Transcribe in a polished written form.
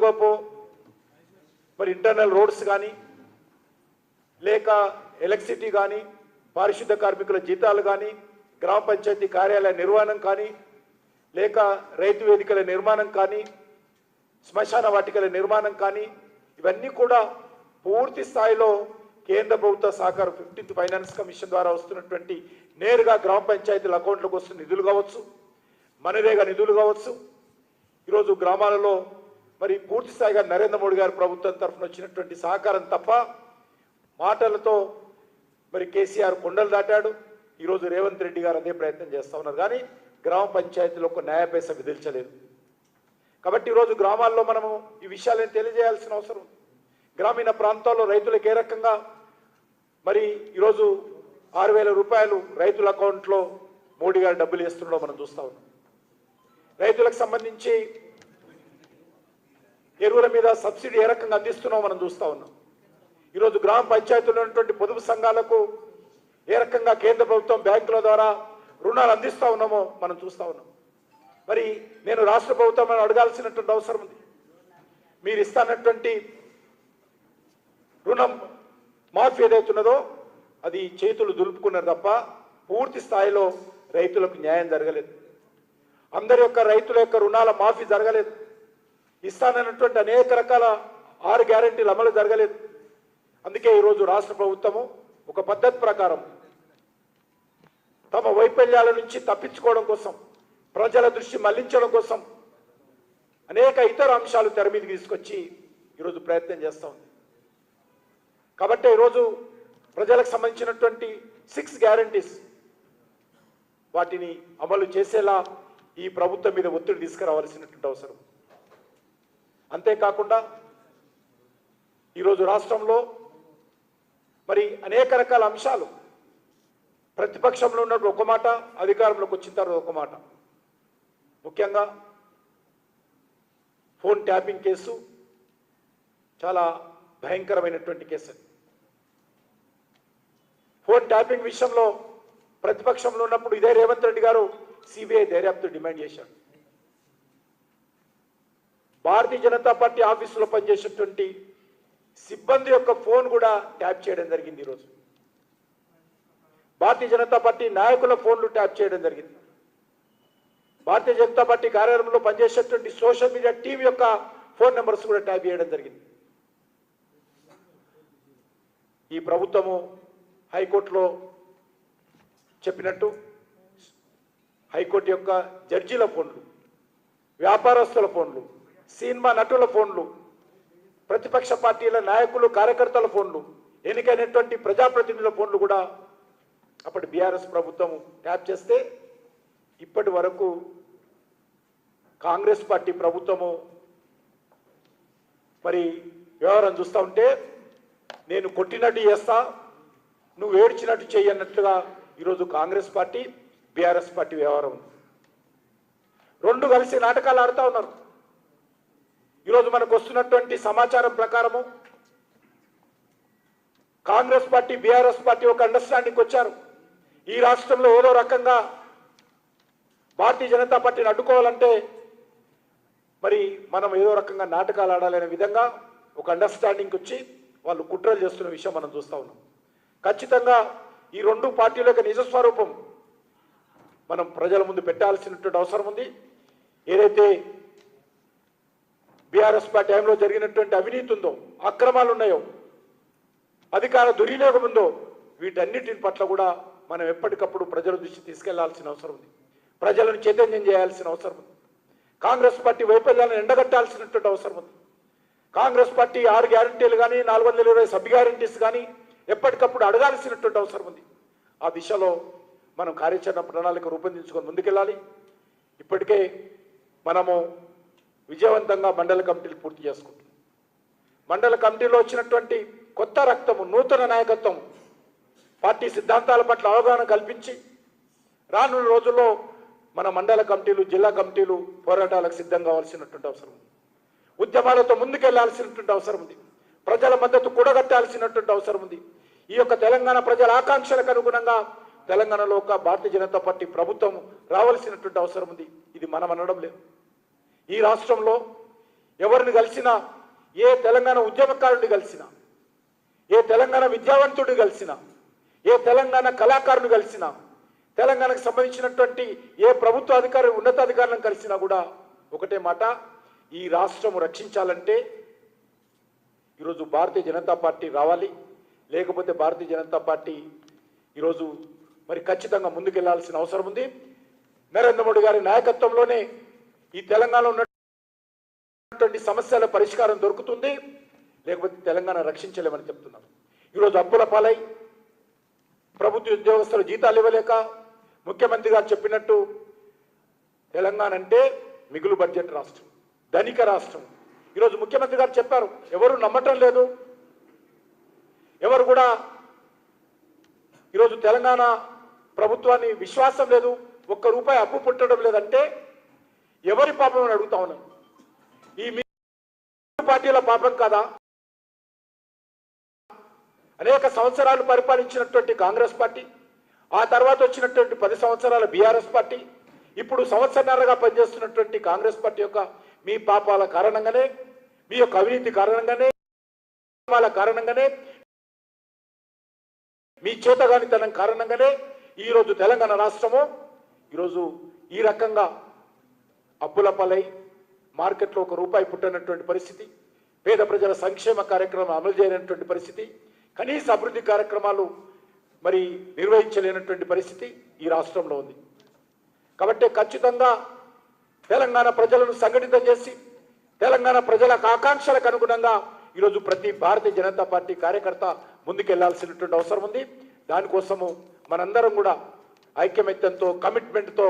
గొప్ప మరి internal roads కానీ లేక ఎలక్ట్రిసిటీ కానీ పారిశుద్ధ కార్మికుల జీతాలు కానీ గ్రామ పంచాయతీ కార్యాలయ నిర్వహణ కానీ లేక రైతు వేదికల నిర్మాణం కానీ శ్మశాన వాటికల నిర్మాణం కానీ ఇవన్నీ కూడా పూర్తి స్థాయిలో కేంద్ర ప్రభుత్వ సహకారం 15th ఫైనాన్స్ కమిషన్ ద్వారా వస్తున్నటువంటి నేరుగా గ్రామ పంచాయతీల అకౌంట్లకు వస్తున్న నిధులు కావచ్చు, మనరేగా నిధులు కావచ్చు. ఈరోజు గ్రామాలలో మరి పూర్తి స్థాయిగా నరేంద్ర మోడీ గారి ప్రభుత్వం తరఫున వచ్చినటువంటి సహకారం తప్ప మాటలతో మరి కేసీఆర్ కొండలు దాటాడు. ఈరోజు రేవంత్ రెడ్డి గారు అదే ప్రయత్నం చేస్తూ ఉన్నారు, కానీ గ్రామ పంచాయతీలో ఒక న్యాయ పైసా విధించలేదు. కాబట్టి ఈరోజు గ్రామాల్లో మనము ఈ విషయాలను తెలియజేయాల్సిన అవసరం. గ్రామీణ ప్రాంతాల్లో రైతులకు ఏ రకంగా మరి ఈరోజు 6,000 రూపాయలు రైతుల అకౌంట్లో మోడీ గారు డబ్బులు వేస్తున్నాడో మనం చూస్తూ ఉన్నాం. రైతులకు సంబంధించి ఎరువుల మీద సబ్సిడీ ఏ రకంగా అందిస్తున్నామో మనం చూస్తూ ఉన్నాం. ఈరోజు గ్రామ పంచాయతీలో ఉన్నటువంటి పొదుపు సంఘాలకు ఏ రకంగా కేంద్ర ప్రభుత్వం బ్యాంకుల ద్వారా రుణాలు అందిస్తూ ఉన్నామో మనం చూస్తూ ఉన్నాం. మరి నేను రాష్ట్ర ప్రభుత్వం అడగాల్సినటువంటి అవసరం ఉంది. మీరు ఇస్తానటువంటి రుణం మాఫీ ఏదైతున్నదో అది చేతులు దులుపుకున్నారు తప్ప పూర్తి స్థాయిలో రైతులకు న్యాయం జరగలేదు. అందరి యొక్క రైతుల యొక్క రుణాల మాఫీ జరగలేదు. ఇస్తానన్నటువంటి అనేక రకాల 6 గ్యారెంటీలు అమలు జరగలేదు. అందుకే ఈరోజు రాష్ట్ర ప్రభుత్వము ఒక పద్ధతి ప్రకారం తమ వైఫల్యాల నుంచి తప్పించుకోవడం కోసం, ప్రజల దృష్టి మళ్లించడం కోసం అనేక ఇతర అంశాలు తెర మీదకి తీసుకొచ్చి ఈరోజు ప్రయత్నం చేస్తూ ఉంది. కాబట్టి ఈరోజు ప్రజలకు సంబంధించినటువంటి 6 గ్యారెంటీస్ వాటిని అమలు చేసేలా ఈ ప్రభుత్వం మీద ఒత్తిడి తీసుకురావాల్సినటువంటి అవసరం. అంతేకాకుండా ఈరోజు రాష్ట్రంలో మరి అనేక రకాల అంశాలు, ప్రతిపక్షంలో ఉన్నప్పుడు ఒక మాట, అధికారంలోకి వచ్చిన తర్వాత ఒక మాట. ముఖ్యంగా ఫోన్ ట్యాపింగ్ కేసు చాలా భయంకరమైనటువంటి కేసు. ఫోన్ ట్యాపింగ్ విషయంలో ప్రతిపక్షంలో ఉన్నప్పుడు ఇదే రేవంత్ రెడ్డి గారు సిబిఐ దర్యాప్తు డిమాండ్ చేశారు. భారతీయ జనతా పార్టీ ఆఫీసులో పనిచేసేటువంటి సిబ్బంది యొక్క ఫోన్ కూడా ట్యాప్ చేయడం జరిగింది. ఈరోజు భారతీయ జనతా పార్టీ నాయకుల ఫోన్లు ట్యాప్ చేయడం జరిగింది. భారతీయ జనతా పార్టీ కార్యాలయంలో పనిచేసేటువంటి సోషల్ మీడియా టీం యొక్క ఫోన్ నెంబర్స్ కూడా ట్యాప్ చేయడం జరిగింది. ఈ ప్రభుత్వము హైకోర్టులో చెప్పినట్టు హైకోర్టు యొక్క జడ్జీల ఫోన్లు, వ్యాపారస్తుల ఫోన్లు, సినిమా నటుల ఫోన్లు, ప్రతిపక్ష పార్టీల నాయకులు కార్యకర్తల ఫోన్లు, ఎన్నికైనటువంటి ప్రజాప్రతినిధుల ఫోన్లు కూడా అప్పటి బీఆర్ఎస్ ప్రభుత్వం ట్యాప్ చేస్తే ఇప్పటి వరకు కాంగ్రెస్ పార్టీ ప్రభుత్వము మరి వ్యవహారం చూస్తూ ఉంటే నేను కొట్టినట్టు చేస్తా, నువ్వు ఏడ్చినట్టు చెయ్యన్నట్లుగా ఈరోజు కాంగ్రెస్ పార్టీ బీఆర్ఎస్ పార్టీ వ్యవహారం ఉంది. రెండు కలిసి నాటకాలు ఆడుతూ ఉన్నారు. ఈరోజు మనకు వస్తున్నటువంటి సమాచారం ప్రకారము కాంగ్రెస్ పార్టీ బీఆర్ఎస్ పార్టీ ఒక అండర్స్టాండింగ్ వచ్చారు. ఈ రాష్ట్రంలో ఏదో రకంగా భారతీయ జనతా పార్టీని అడ్డుకోవాలంటే మరి మనం ఏదో రకంగా నాటకాలు ఆడాలనే విధంగా ఒక అండర్స్టాండింగ్ వచ్చి వాళ్ళు కుట్రలు చేస్తున్న విషయం మనం చూస్తూ ఉన్నాం. ఖచ్చితంగా ఈ రెండు పార్టీల యొక్క నిజస్వరూపం మనం ప్రజల ముందు పెట్టాల్సినటువంటి అవసరం ఉంది. ఏదైతే బీఆర్ఎస్ పార్టీ టైంలో జరిగినటువంటి అవినీతి ఉందో, అక్రమాలు ఉన్నాయో, అధికార దుర్వినియోగం ఉందో, వీటన్నిటిని పట్ల కూడా మనం ఎప్పటికప్పుడు ప్రజల దృష్టి తీసుకెళ్లాల్సిన అవసరం ఉంది. ప్రజలను చైతన్యం చేయాల్సిన అవసరం ఉంది. కాంగ్రెస్ పార్టీ వైఫల్యాలను ఎండగట్టాల్సినటువంటి అవసరం ఉంది. కాంగ్రెస్ పార్టీ 6 గ్యారంటీలు కానీ 420 సబ్ గ్యారంటీస్ కానీ ఎప్పటికప్పుడు అడగాల్సినటువంటి అవసరం ఉంది. ఆ దిశలో మనం కార్యాచరణ ప్రణాళిక రూపొందించుకొని ముందుకెళ్ళాలి. ఇప్పటికే మనము విజయవంతంగా మండల కమిటీలు పూర్తి చేసుకుంటున్నాం. మండల కమిటీలో వచ్చినటువంటి కొత్త రక్తము, నూతన నాయకత్వం పార్టీ సిద్ధాంతాల పట్ల అవగాహన కల్పించి రానున్న రోజుల్లో మన మండల కమిటీలు, జిల్లా కమిటీలు పోరాటాలకు సిద్ధం కావాల్సినటువంటి అవసరం ఉంది. ఉద్యమాలతో ముందుకెళ్లాల్సినటువంటి అవసరం ఉంది. ప్రజల మద్దతు కూడగట్టాల్సినటువంటి అవసరం ఉంది. ఈ యొక్క తెలంగాణ ప్రజల ఆకాంక్షలకు అనుగుణంగా తెలంగాణలో ఒక భారతీయ జనతా పార్టీ ప్రభుత్వం రావాల్సినటువంటి అవసరం ఉంది. ఇది మనం అనడం లేదు. ఈ రాష్ట్రంలో ఎవరిని కలిసినా, ఏ తెలంగాణ ఉద్యమకారుడిని కలిసినా, ఏ తెలంగాణ విద్యావంతుడిని కలిసినా, ఏ తెలంగాణ కళాకారుని కలిసినా, తెలంగాణకు సంబంధించినటువంటి ఏ ప్రభుత్వ అధికారి ఉన్నతాధికారులను కలిసినా కూడా ఒకటే మాట, ఈ రాష్ట్రం రక్షించాలంటే ఈరోజు భారతీయ జనతా పార్టీ రావాలి, లేకపోతే భారతీయ జనతా పార్టీ ఈరోజు మరి ఖచ్చితంగా ముందుకెళ్లాల్సిన అవసరం ఉంది. నరేంద్ర మోడీ గారి నాయకత్వంలోనే ఈ తెలంగాణలో ఉన్నటువంటి సమస్యల పరిష్కారం దొరుకుతుంది, లేకపోతే తెలంగాణ రక్షించలేమని చెప్తున్నాం. ఈరోజు అప్పుల పాలై ప్రభుత్వ ఉద్యోగస్తులు జీతాలు ఇవ్వలేక ముఖ్యమంత్రి గారు చెప్పినట్టు తెలంగాణ అంటే మిగులు బడ్జెట్ రాష్ట్రం, ధనిక రాష్ట్రం. ఈరోజు ముఖ్యమంత్రి గారు చెప్పారు, ఎవరు నమ్మటం లేదు, ఎవరు కూడా ఈరోజు తెలంగాణ ప్రభుత్వాన్ని విశ్వాసం లేదు, ఒక్క రూపాయి అప్పు పుట్టడం లేదంటే ఎవరి పాపం అని అడుగుతా ఉన్నాను. ఈ పార్టీల పాపం కాదా? అనేక సంవత్సరాలు పరిపాలించినటువంటి కాంగ్రెస్ పార్టీ, ఆ తర్వాత వచ్చినటువంటి 10 సంవత్సరాల బీఆర్ఎస్ పార్టీ, ఇప్పుడు సంవత్సరాలుగా పనిచేస్తున్నటువంటి కాంగ్రెస్ పార్టీ యొక్క మీ పాపాల కారణంగానే, మీ యొక్క అవినీతి కారణంగానే, కారణంగానే, మీ చేతగానితనం కారణంగానే ఈరోజు తెలంగాణ రాష్ట్రము ఈరోజు ఈ రకంగా అప్పుల పాలై మార్కెట్లో ఒక రూపాయి పుట్టనటువంటి పరిస్థితి, పేద ప్రజల సంక్షేమ కార్యక్రమం అమలు చేయనటువంటి పరిస్థితి, కనీస అభివృద్ధి కార్యక్రమాలు మరి నిర్వహించలేనటువంటి పరిస్థితి ఈ రాష్ట్రంలో ఉంది. కాబట్టి ఖచ్చితంగా తెలంగాణ ప్రజలను సంఘటితం చేసి తెలంగాణ ప్రజల ఆకాంక్షలకు అనుగుణంగా ఈరోజు ప్రతి భారతీయ జనతా పార్టీ కార్యకర్త ముందుకెళ్లాల్సినటువంటి అవసరం ఉంది. దానికోసము మనందరం కూడా ఐక్యమత్యంతో, కమిట్మెంట్తో